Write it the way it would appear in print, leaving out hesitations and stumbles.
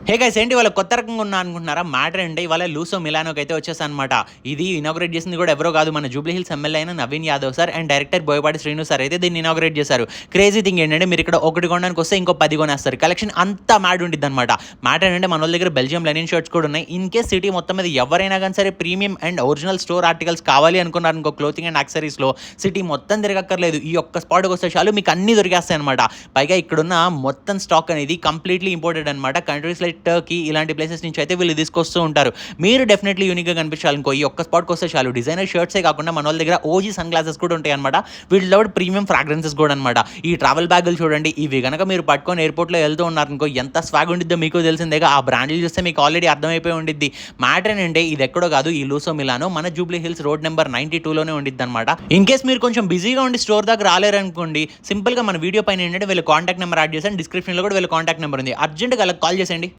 Hey guys, ఏంటి వాళ్ళ కొత్త రకంగా ఉన్నా అనుకుంటున్నారా? మ్యాటర్ అంటే ఇవాళ లూసో మిలానోకి అయితే వచ్చేసాను అనమాట. ఇది ఇనాగ్రేట్ చేసింది కూడా ఎవరో కాదు, మన జూబ్లీ హిల్స్ ఎమ్మెల్యే అయిన Naveen Yadav sir and director Boyapati Srinu sir అయితే దీన్ని ఇనాగ్రేట్ చేశారు. క్రేజీ థింగ్ ఏంటంటే మీరు ఇక్కడ ఒకటి కొనడానికి వస్తే ఇంకో 10 కొనేస్తారు. కలెక్షన్ అంతా మ్యాడ్ ఉంటుంది అనమాట. మ్యాటర్ అంటే మన వాళ్ళ దగ్గర బెల్జియం లెనిన్ షర్ట్స్ కూడా ఉన్నాయి. ఇన్ కేస్ సిటీ మొత్తం మీద ఎవరైనా కానీ సరే premium and original store articles కావాలి అనుకున్నారు ఇంకో క్లోతింగ్ అండ్ యాక్సరీస్లో సిటీ మొత్తం తిరగక్కర్లేదు. ఈ ఒక్క స్పాట్కి వస్తే చాలు మీకు అన్ని దొరికేస్తాయి అనమాట. పైగా ఇక్కడున్న మొత్తం స్టాక్ అనేది కంప్లీట్లీ ఇంపోర్టెడ్ అనమాట. కంట్రీస్ లైక్ టర్కీ ఇలాంటి ప్లేసెస్ నుంచి అయితే వీళ్ళు తీసుకొస్తూ ఉంటారు. మీరు డెఫినెట్లీ యూనిక్గా కనిపించాలి ఇంకో ఈ ఒక్క స్పాట్కి వస్తే చాలు. డిజైనర్ షర్ట్సే కాకుండా మన వాళ్ళ దగ్గర ఓజీ సన్ గ్లాసెస్ కూడా ఉంటాయి అనమాట. వీటిలో ప్రీమియం ఫ్రాగ్రెన్సెస్ కూడా అనమాట. ఈ ట్రావెల్ బ్యాగులు చూడండి, ఇవి కనుక మీరు పట్టుకొని ఎయిర్పోర్ట్లో వెళ్తూ ఉన్నారు అనుకో ఎంత స్వాగ్ ఉండిద్దో మీకు తెలిసిందేగా. ఆ బ్రాండ్లు చూస్తే మీకు ఆల్రెడీ అర్థమైపోయి ఉండిద్ది. మ్యాటర్ ఏంటంటే ఇది ఎక్కడో కాదు, ఈ లూసో మిలానో మన జూబ్లీ హిల్స్ రోడ్ నెంబర్ 92లోనే ఉండిద్ది అనమాట. ఇన్ కేస్ మీరు కొంచెం బిజీగా ఉండి స్టోర్ దాకా రాలేరనుకోండి, సింపుల్గా మన వీడియో పైన ఏంటంటే వీళ్ళ కాంటాక్ట్ నెంబర్ యాడ్ చేశాను, డిస్క్రిప్షన్లో కూడా వీళ్ళ కాంటాక్ట్ నెంబర్ ఉంది. అర్జెంట్గా వాళ్ళకి కాల్ చేసేయండి.